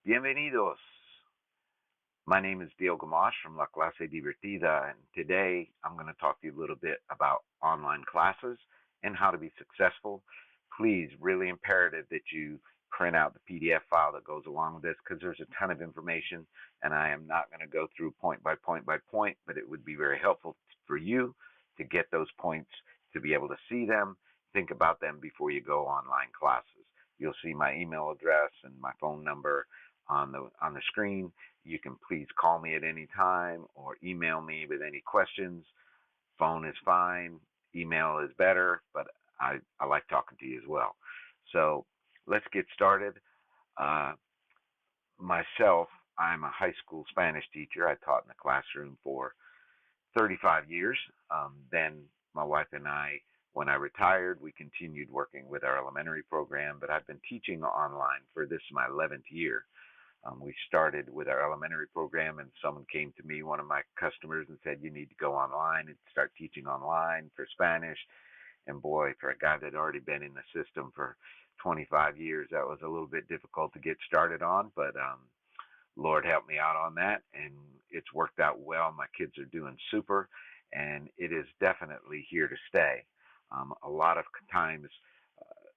Bienvenidos. My name is Dale Gamache from La Clase Divertida, and today I'm going to talk to you a little bit about online classes and how to be successful. Please, really imperative that you print out the PDF file that goes along with this because there's a ton of information, and I am not going to go through point by point by point, but it would be very helpful for you to get those points, to be able to see them, think about them before you go online classes. You'll see my email address and my phone number on the screen. You can please call me at any time or email me with any questions. Phone is fine. Email is better, but I like talking to you as well. So let's get started. Uh, Myself, I'm a high school Spanish teacher. I taught in the classroom for 35 years. Then my wife and I, when I retired, we continued working with our elementary program, but I've been teaching online for this is my 11th year. We started with our elementary program, and someone came to me, one of my customers, and said, "You need to go online and start teaching online for Spanish." And boy, for a guy that had already been in the system for 25 years, that was a little bit difficult to get started on, but Lord helped me out on that, and it's worked out well. My kids are doing super, and it is definitely here to stay. A lot of times, uh,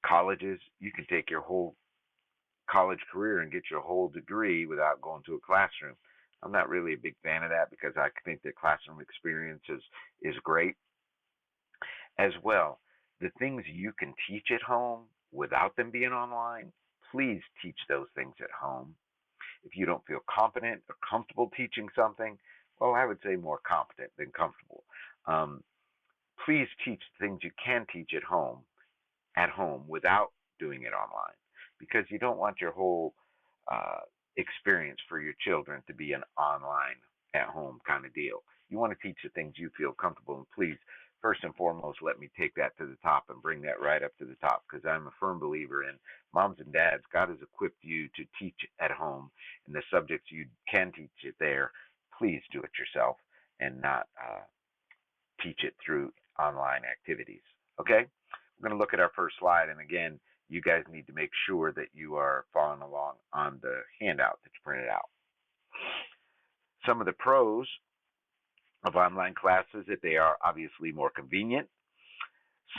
colleges, you can take your whole college career and get your whole degree without going to a classroom. I'm not really a big fan of that because I think the classroom experience is great as well. The things you can teach at home without them being online, please teach those things at home. If you don't feel competent or comfortable teaching something, well, I would say more competent than comfortable. Um, Please teach things you can teach at home without doing it online because you don't want your whole uh, experience for your children to be an online at home kind of deal. You want to teach the things you feel comfortable and please, first and foremost, let me take that to the top and bring that right up to the top because I'm a firm believer in moms and dads. God has equipped you to teach at home and the subjects you can teach it there. Please do it yourself and not teach it through online activities. Okay? We're going to look at our first slide. And again, you guys need to make sure that you are following along on the handout that you printed out. Some of the pros of online classes that they are obviously more convenient.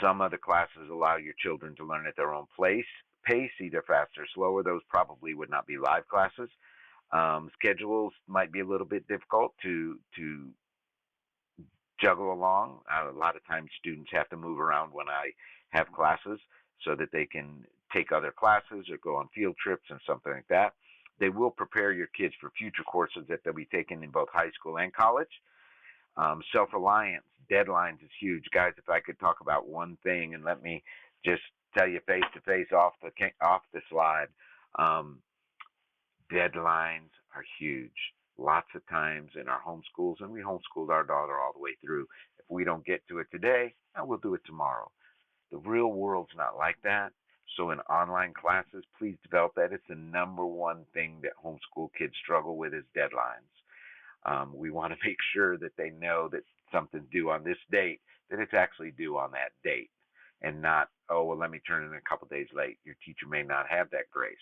Some of the classes allow your children to learn at their own pace, either faster or slower. Those probably would not be live classes. Schedules might be a little bit difficult to juggle along. A lot of times students have to move around when I have classes so that they can take other classes or go on field trips and something like that. They will prepare your kids for future courses that they'll be taking in both high school and college. Self-reliance, deadlines is huge. Guys, if I could talk about one thing and let me just tell you face to face off the slide, um, deadlines are huge. Lots of times in our homeschools, and we homeschooled our daughter all the way through. If we don't get to it today, we'll do it tomorrow. The real world's not like that. So in online classes, please develop that. It's the number one thing that homeschool kids struggle with is deadlines. We want to make sure that they know that something's due on this date, that it's actually due on that date, and not, oh, well, let me turn in a couple days late. Your teacher may not have that grace.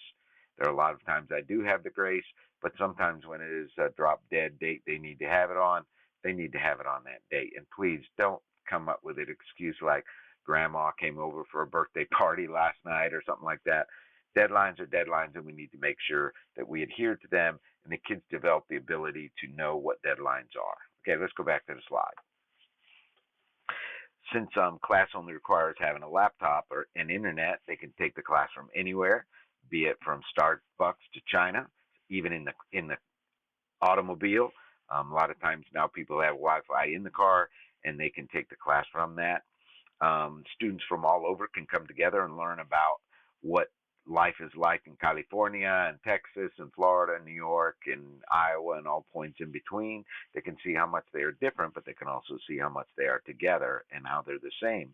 There are a lot of times I do have the grace, but sometimes when it is a drop dead date they need to have it on, they need to have it on that date. And please don't come up with an excuse like grandma came over for a birthday party last night or something like that. Deadlines are deadlines, and we need to make sure that we adhere to them and the kids develop the ability to know what deadlines are. Okay, let's go back to the slide. Since class only requires having a laptop or an internet, they can take the class from anywhere, be it from Starbucks to China, even in the automobile. A lot of times now people have Wi-Fi in the car, and they can take the class from that. Students from all over can come together and learn about what life is like in California and Texas and Florida and New York and Iowa and all points in between. They can see how much they are different, but they can also see how much they are together and how they're the same.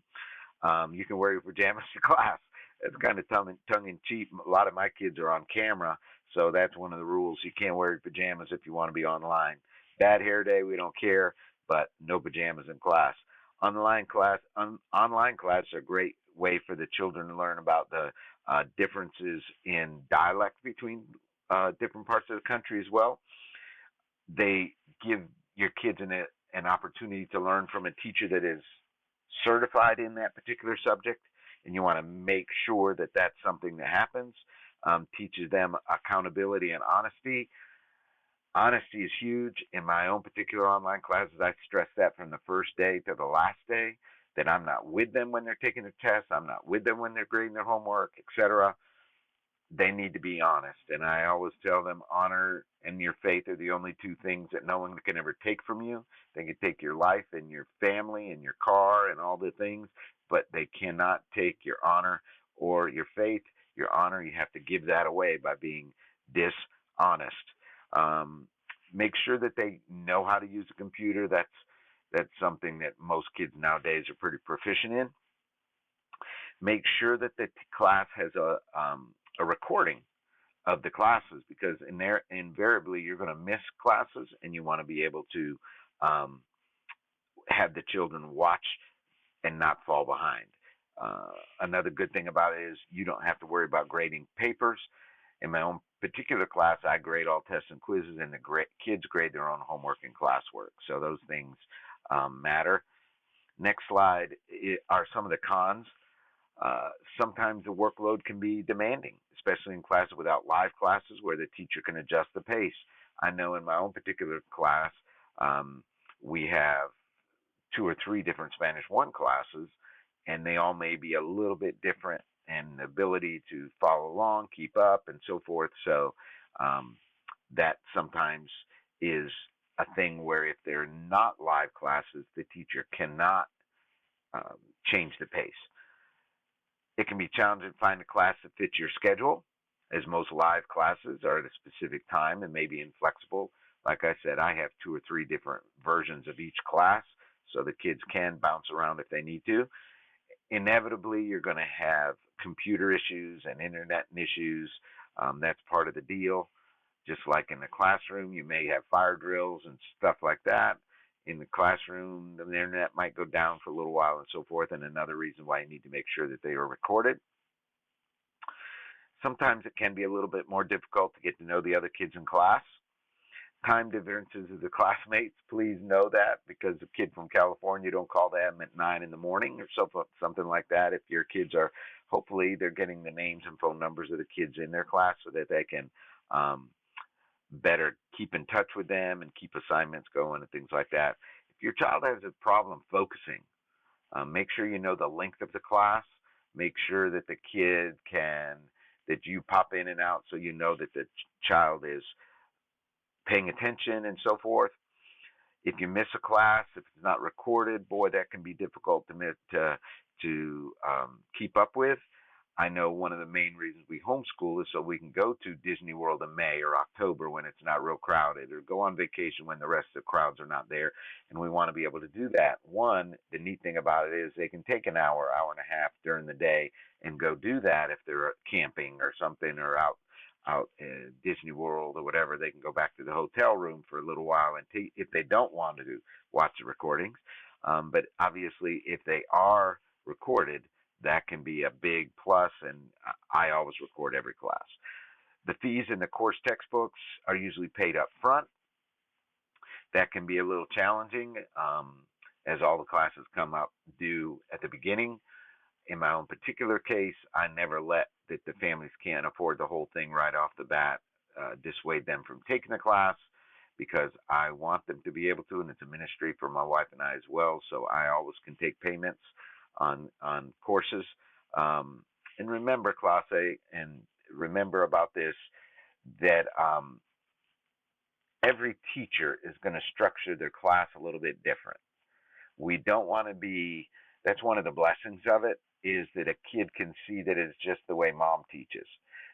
You can wear your pajamas to class. It's kind of tongue in cheek. A lot of my kids are on camera, so that's one of the rules. You can't wear your pajamas if you want to be online. Bad hair day, we don't care, but no pajamas in class. Online class are a great way for the children to learn about the differences in dialect between different parts of the country as well. They give your kids an opportunity to learn from a teacher that is certified in that particular subject, and you want to make sure that that's something that happens. Teaches them accountability and honesty. Honesty is huge. In my own particular online classes, I stress that from the first day to the last day, that I'm not with them when they're taking the test, I'm not with them when they're grading their homework, etc. They need to be honest. And I always tell them honor and your faith are the only two things that no one can ever take from you. They can take your life and your family and your car and all the things, but they cannot take your honor or your faith. Your honor, you have to give that away by being dishonest. Um, Make sure that they know how to use a computer. That's something that most kids nowadays are pretty proficient in. Make sure that the class has a recording of the classes, because in there invariably you're going to miss classes, and you want to be able to um, have the children watch and not fall behind. Another good thing about it is you don't have to worry about grading papers. In my own particular class, I grade all tests and quizzes, and the kids grade their own homework and classwork. So those things matter. Next slide are some of the cons. Uh, Sometimes the workload can be demanding, especially in classes without live classes where the teacher can adjust the pace. I know in my own particular class, um, we have two or three different Spanish 1 classes, and they all may be a little bit different in the ability to follow along, keep up, and so forth. So um, that sometimes is a thing where if they're not live classes, the teacher cannot um, change the pace. It can be challenging to find a class that fits your schedule, as most live classes are at a specific time and may be inflexible. Like I said, I have two or three different versions of each class, so the kids can bounce around if they need to. Inevitably, you're going to have computer issues and internet issues. That's part of the deal. Just like in the classroom, you may have fire drills and stuff like that. In the classroom, the internet might go down for a little while and so forth, and another reason why you need to make sure that they are recorded. Sometimes it can be a little bit more difficult to get to know the other kids in class. Time differences of the classmates, please know that, because a kid from California, don't call them at 9 in the morning or something like that. If your kids are, hopefully they're getting the names and phone numbers of the kids in their class so that they can um, better keep in touch with them and keep assignments going and things like that. If your child has a problem focusing, make sure you know the length of the class. Make sure that the kid that you pop in and out so you know that the child is paying attention and so forth. If you miss a class, if it's not recorded, boy, that can be difficult to keep up with. I know one of the main reasons we homeschool is so we can go to Disney World in May or October when it's not real crowded, or go on vacation when the rest of the crowds are not there. And we want to be able to do that. One, the neat thing about it is they can take an hour, hour and a half during the day and go do that if they're camping or something, or out at Disney World or whatever. They can go back to the hotel room for a little while and if they don't want to watch the recordings. But obviously, if they are recorded, that can be a big plus, and I always record every class. The fees in the course textbooks are usually paid up front. That can be a little challenging, as all the classes come up due at the beginning. In my own particular case, I never let that the families can't afford the whole thing right off the bat dissuade them from taking the class, because I want them to be able to, and it's a ministry for my wife and I as well. So I always can take payments on courses. And remember, Class A, and remember about this, that every teacher is going to structure their class a little bit different. We don't want to be, that's one of the blessings of it, is that a kid can see that it's just the way mom teaches,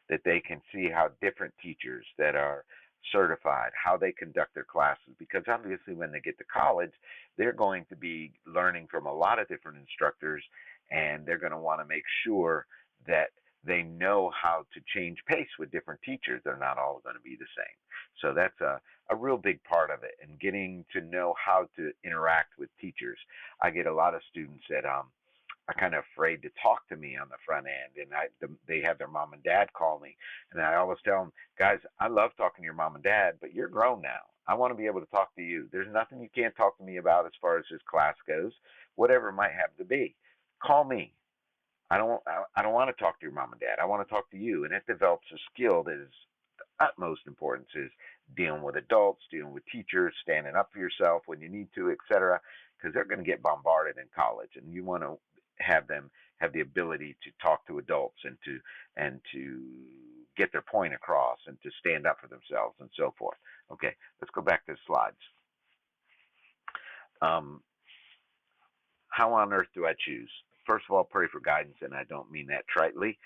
that they can see how different teachers that are certified, how they conduct their classes, because obviously when they get to college, they're going to be learning from a lot of different instructors, and they're going to want to make sure that they know how to change pace with different teachers. They're not all going to be the same. So that's a real big part of it, and getting to know how to interact with teachers. I get a lot of students that are kind of afraid to talk to me on the front end, and they have their mom and dad call me, and I always tell them, guys, I love talking to your mom and dad, but you're grown now. I want to be able to talk to you. There's nothing you can't talk to me about as far as this class goes, whatever it might have to be. Call me. I don't want to talk to your mom and dad. I want to talk to you, and it develops a skill that is the utmost importance is dealing with adults, dealing with teachers, standing up for yourself when you need to, etc. Because they're going to get bombarded in college, and you want to have them have the ability to talk to adults and to get their point across and to stand up for themselves and so forth. Okay, let's go back to the slides. Um, how on earth do I choose? First of all, pray for guidance, and I don't mean that tritely.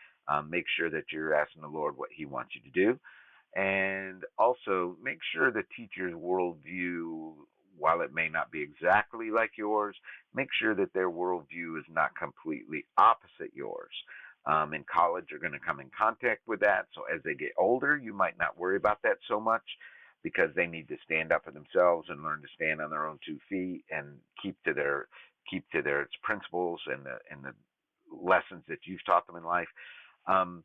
Make sure that you're asking the Lord what He wants you to do. And also make sure the teacher's worldview, while it may not be exactly like yours, make sure that their worldview is not completely opposite yours. In college, you're going to come in contact with that. So as they get older, you might not worry about that so much because they need to stand up for themselves and learn to stand on their own 2 feet and keep to their principles and the lessons that you've taught them in life. Um,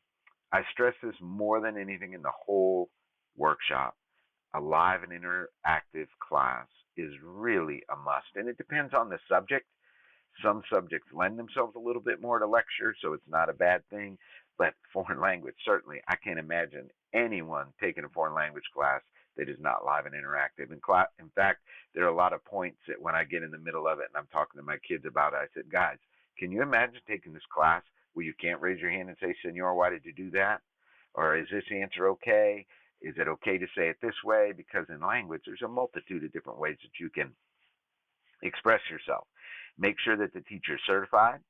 I stress this more than anything in the whole workshop. A live and interactive class is really a must, and it depends on the subject. Some subjects lend themselves a little bit more to lecture, so it's not a bad thing. But foreign language, certainly, I can't imagine anyone taking a foreign language class that is not live and interactive. In fact, there are a lot of points that when I get in the middle of it and I'm talking to my kids about it, I said, guys, can you imagine taking this class where you can't raise your hand and say, Senor, why did you do that? Or is this answer okay? Is it okay to say it this way? Because in language, there's a multitude of different ways that you can express yourself. Make sure that the teacher is certified.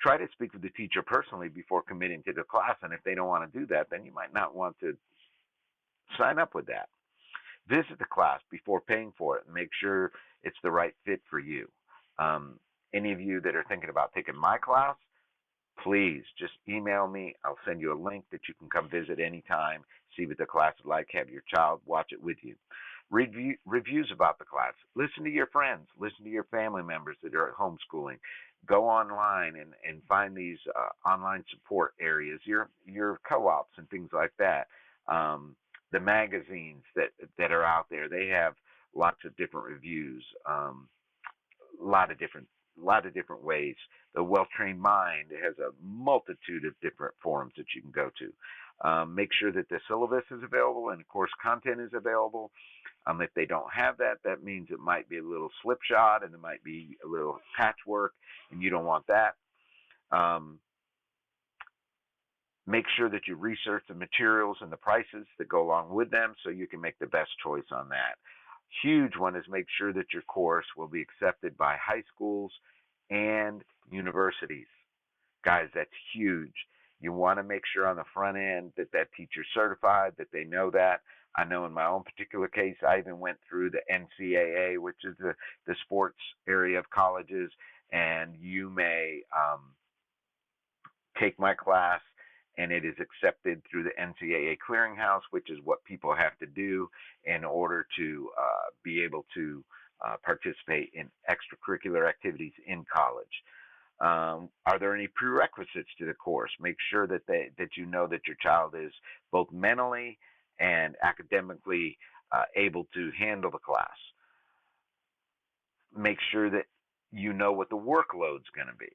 Try to speak with the teacher personally before committing to the class. And if they don't want to do that, then you might not want to sign up with that. Visit the class before paying for it and make sure it's the right fit for you. Any of you that are thinking about taking my class, please just email me. I'll send you a link that you can come visit anytime, see what the class is like, have your child watch it with you. Reviews about the class. Listen to your friends. Listen to your family members that are homeschooling. Go online and find these online support areas, your co-ops and things like that. The magazines that are out there, they have lots of different reviews. A lot of different ways. The Well-Trained Mind has a multitude of different forums that you can go to. Make sure that the syllabus is available and the course content is available. If they don't have that, that means it might be a little slipshod and it might be a little patchwork, and you don't want that. Um, Make sure that you research the materials and the prices that go along with them so you can make the best choice on that. Huge one is make sure that your course will be accepted by high schools and universities. Guys, that's huge. You want to make sure on the front end that that teacher's certified, that they know that. I know in my own particular case, I even went through the NCAA, which is the sports area of colleges, and you may take my class and it is accepted through the NCAA clearinghouse, which is what people have to do in order to be able to participate in extracurricular activities in college. Are there any prerequisites to the course? Make sure that you know that your child is both mentally and academically able to handle the class. Make sure that you know what the workload's going to be.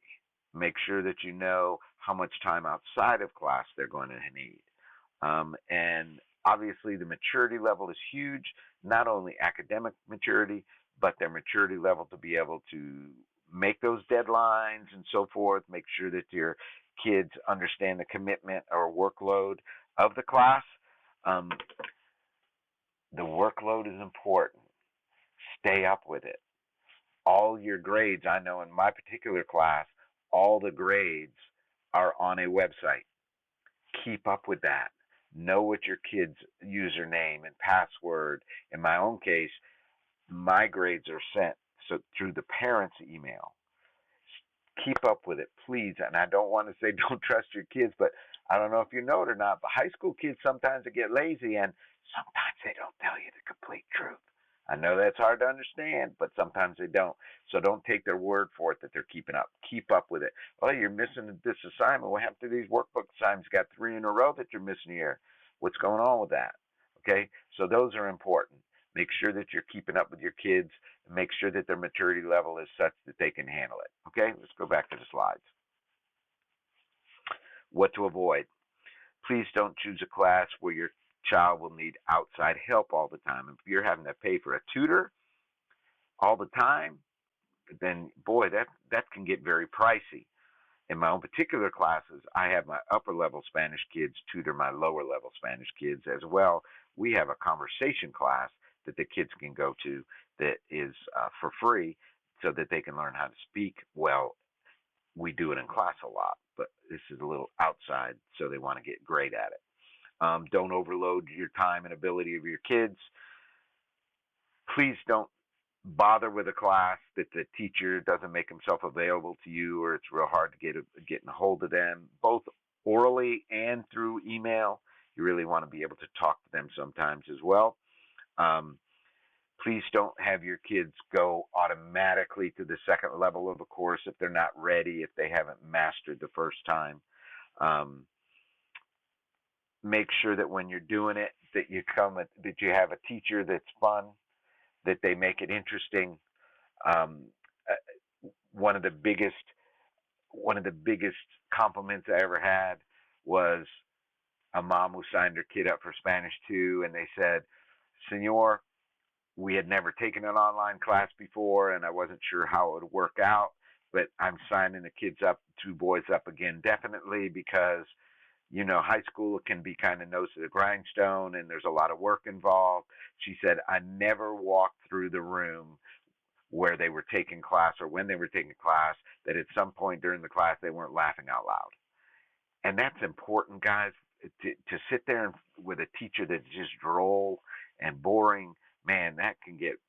Make sure that you know how much time outside of class they're going to need. And obviously, the maturity level is huge, not only academic maturity, but their maturity level to be able to make those deadlines and so forth. Make sure that your kids understand the commitment or workload of the class. The workload is important. Stay up with it. All your grades, I know in my particular class, all the grades are on a website. Keep up with that. Know what your kid's username and password. In my own case, my grades are sent so through the parents' email. Keep up with it, please. And I don't want to say don't trust your kids, but I don't know if you know it or not, but high school kids sometimes they get lazy and sometimes they don't tell you the complete truth. I know that's hard to understand, but sometimes they don't. So don't take their word for it that they're keeping up. Keep up with it. Oh, you're missing this assignment. What happened to these workbook assignments? You got 3 in a row that you're missing here. What's going on with that? Okay, so those are important. Make sure that you're keeping up with your kids and make sure that their maturity level is such that they can handle it. Okay, let's go back to the slides. What to avoid. Please don't choose a class where your child will need outside help all the time. If you're having to pay for a tutor all the time, then boy, that can get very pricey. In my own particular classes, I have my upper level Spanish kids tutor my lower level Spanish kids as well. We have a conversation class that the kids can go to that is for free so that they can learn how to speak well. We do it in class a lot, but this is a little outside, so they want to get great at it. Don't overload your time and ability of your kids. Please don't bother with a class that the teacher doesn't make himself available to you, or it's real hard to get a hold of them, both orally and through email. You really want to be able to talk to them sometimes as well. Um, Please don't have your kids go automatically to the second level of a course if they're not ready, if they haven't mastered the first time. Um, make sure that when you're doing it, that you have a teacher that's fun, that they make it interesting. Um, one of the biggest compliments I ever had was a mom who signed her kid up for Spanish 2, and they said, "Senor, we had never taken an online class before, and I wasn't sure how it would work out, but I'm signing the kids up, 2 boys up again, definitely, because high school can be kind of nose to the grindstone, and there's a lot of work involved." She said, "I never walked through the room where they were taking class or when they were taking class that at some point during the class they weren't laughing out loud." And that's important, guys, to sit there with a teacher that's just droll and boring. Man, that can get,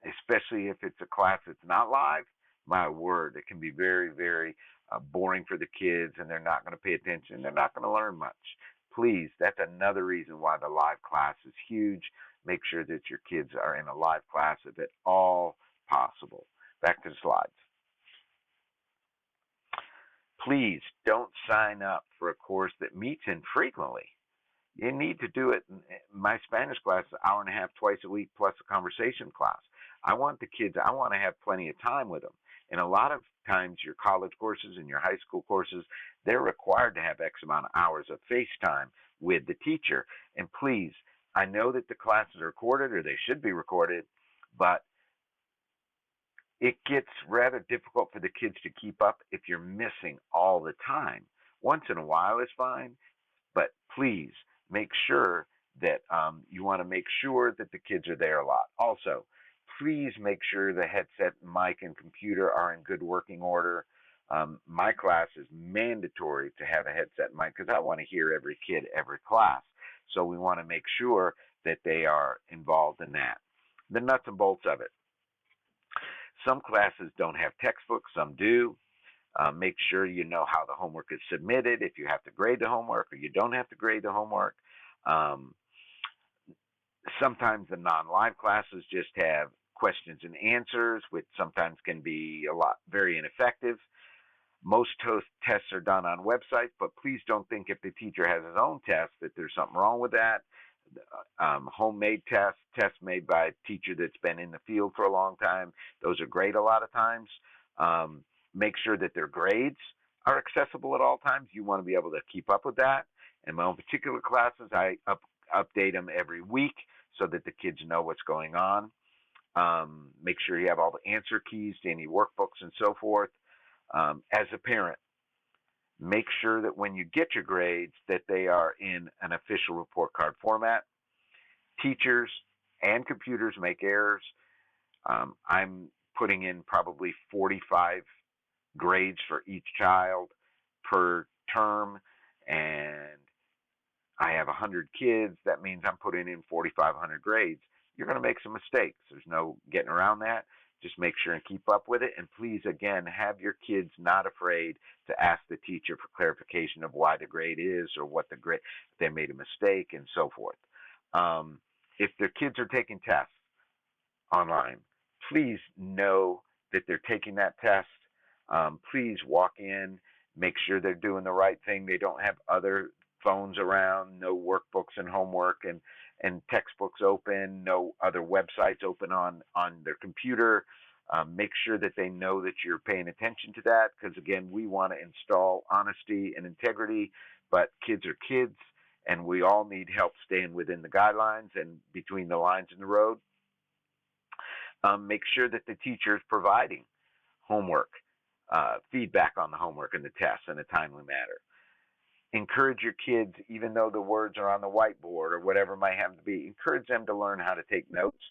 especially if it's a class that's not live, my word, it can be very, very boring for the kids, and they're not going to pay attention. They're not going to learn much. Please, that's another reason why the live class is huge. Make sure that your kids are in a live class if at all possible. Back to the slides. Please don't sign up for a course that meets infrequently. You need to do it. My Spanish class is an hour and a half twice a week plus a conversation class. I want to have plenty of time with them. And a lot of times your college courses and your high school courses, they're required to have X amount of hours of FaceTime with the teacher. And please, I know that the classes are recorded, or they should be recorded, but it gets rather difficult for the kids to keep up if you're missing all the time. Once in a while is fine, but please make sure that you want to make sure that the kids are there a lot. Also, please make sure the headset, mic, and computer are in good working order. My class is mandatory to have a headset mic because I want to hear every kid every class. So we want to make sure that they are involved in that. The nuts and bolts of it. Some classes don't have textbooks, some do. Make sure you know how the homework is submitted, if you have to grade the homework or you don't have to grade the homework. Um, Sometimes the non-live classes just have questions and answers, which sometimes can be very ineffective. Most tests are done on websites, but please don't think if the teacher has his own test that there's something wrong with that. Homemade tests made by a teacher that's been in the field for a long time, those are great a lot of times. Make sure that their grades are accessible at all times. You want to be able to keep up with that. In my own particular classes, I update them every week so that the kids know what's going on. Make sure you have all the answer keys to any workbooks and so forth. As a parent, make sure that when you get your grades that they are in an official report card format. Teachers and computers make errors. I'm putting in probably 45 grades for each child per term, and I have 100 kids. That means I'm putting in 4,500 grades. You're going to make some mistakes. There's no getting around that. Just make sure and keep up with it. And please, again, have your kids not afraid to ask the teacher for clarification of why the grade is or what the grade, they made a mistake and so forth. If their kids are taking tests, online. Please know that they're taking that test. Please walk in, make sure they're doing the right thing. They don't have other phones around, no workbooks and homework and textbooks open, no other websites open on their computer. Make sure that they know that you're paying attention to that because, again, we want to install honesty and integrity, but kids are kids, and we all need help staying within the guidelines and between the lines in the road. Make sure that the teacher is providing homework, feedback on the homework and the tests in a timely manner. Encourage your kids, even though the words are on the whiteboard or whatever it might happen to be, encourage them to learn how to take notes.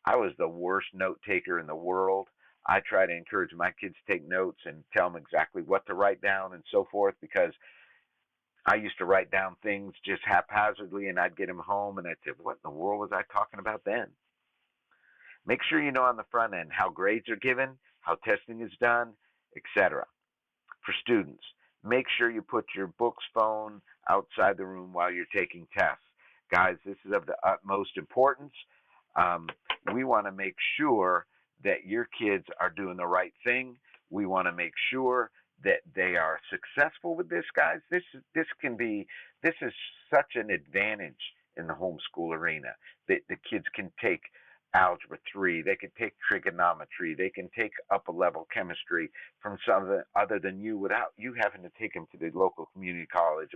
I was the worst note taker in the world. I try to encourage my kids to take notes and tell them exactly what to write down and so forth because I used to write down things just haphazardly and I'd get them home and I'd say, what in the world was I talking about then? Make sure you know on the front end how grades are given, how testing is done, etc. For students, make sure you put your books, phone outside the room while you're taking tests. Guys, this is of the utmost importance. We want to make sure that your kids are doing the right thing. We want to make sure that they are successful with this, guys. This is such an advantage in the homeschool arena that the kids can take algebra 3, they can take trigonometry, they can take upper level chemistry from something other than you without you having to take them to the local community college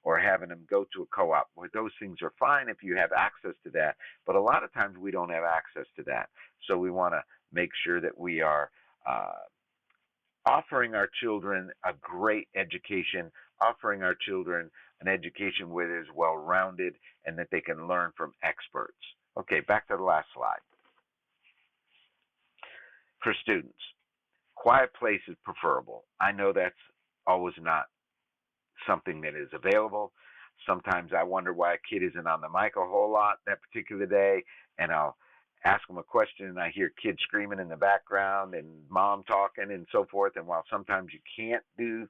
or having them go to a co-op. Where those things are fine if you have access to that, but a lot of times we don't have access to that. So we want to make sure that we are offering our children a great education, offering our children an education where it is well-rounded and that they can learn from experts. Okay, back to the last slide. For students, quiet place is preferable. I know that's always not something that is available. Sometimes I wonder why a kid isn't on the mic a whole lot that particular day, and I'll ask them a question and I hear kids screaming in the background and mom talking and so forth. And while sometimes you can't do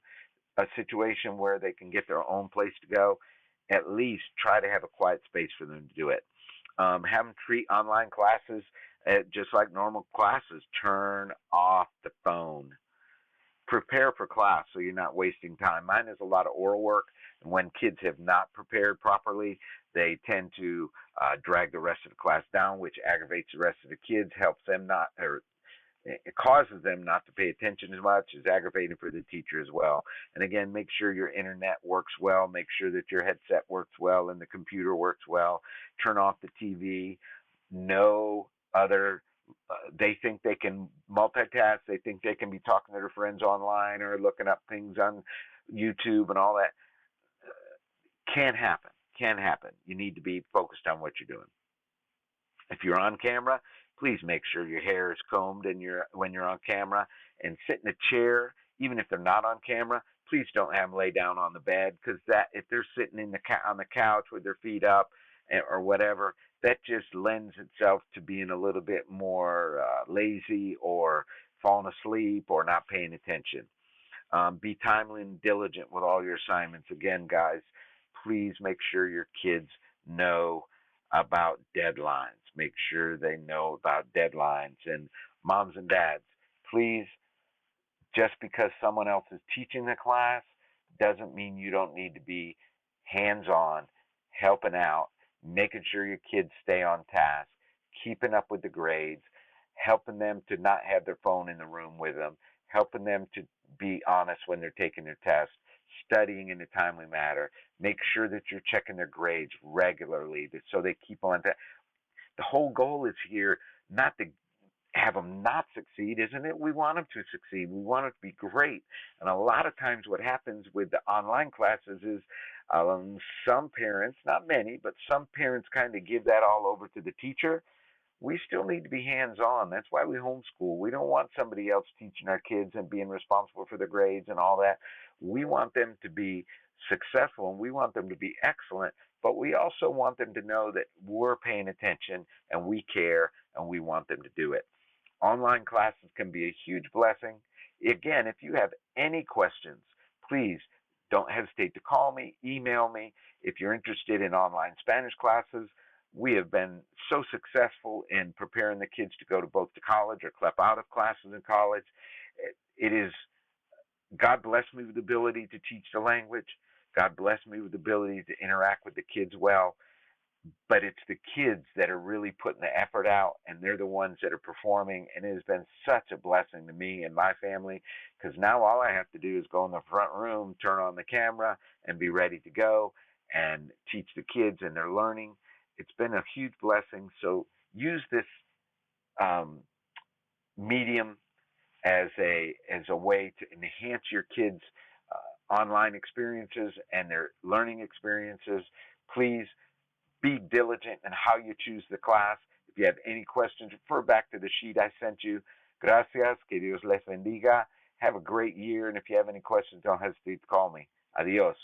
a situation where they can get their own place to go, at least try to have a quiet space for them to do it. Have them treat online classes just like normal classes. Turn off the phone. Prepare for class so you're not wasting time. Mine is a lot of oral work, and when kids have not prepared properly, they tend to drag the rest of the class down, which aggravates the rest of the kids, helps them not, or it causes them not to pay attention as much. Is aggravating for the teacher as well. And again, make sure your internet works well. Make sure that your headset works well and the computer works well. Turn off the TV. No other. They think they can multitask. They think they can be talking to their friends online or looking up things on YouTube and all that. Can't happen. Can't happen. You need to be focused on what you're doing. If you're on camera, please make sure your hair is combed and when you're on camera, and sit in a chair. Even if they're not on camera, please don't have them lay down on the bed, because that if they're sitting on the couch with their feet up or whatever, that just lends itself to being a little bit more lazy or falling asleep or not paying attention. Be timely and diligent with all your assignments. Again, guys, please make sure your kids know about deadlines. Make sure they know about deadlines. And moms and dads, please, just because someone else is teaching the class doesn't mean you don't need to be hands-on, helping out, making sure your kids stay on task, keeping up with the grades, helping them to not have their phone in the room with them, helping them to be honest when they're taking their tests, studying in a timely manner. Make sure that you're checking their grades regularly so they keep on. The whole goal is here not to have them not succeed, isn't it? We want them to succeed. We want them to be great. And a lot of times what happens with the online classes is some parents, not many, but some parents kind of give that all over to the teacher. We still need to be hands-on. That's why we homeschool. We don't want somebody else teaching our kids and being responsible for the grades and all that. We want them to be successful and we want them to be excellent, but we also want them to know that we're paying attention and we care and we want them to do it. Online classes can be a huge blessing. Again, if you have any questions, please don't hesitate to call me, email me. If you're interested in online Spanish classes, we have been so successful in preparing the kids to go to both to college or clep out of classes in college. It is, God blessed me with the ability to teach the language. God blessed me with the ability to interact with the kids well, but it's the kids that are really putting the effort out, and they're the ones that are performing. And it has been such a blessing to me and my family, because now all I have to do is go in the front room, turn on the camera, and be ready to go and teach the kids, and they're learning. It's been a huge blessing. So use this um, medium as a way to enhance your kids' online experiences and their learning experiences. Please be diligent in how you choose the class. If you have any questions, refer back to the sheet I sent you. Gracias. Que Dios les bendiga. Have a great year. And if you have any questions, don't hesitate to call me. Adios.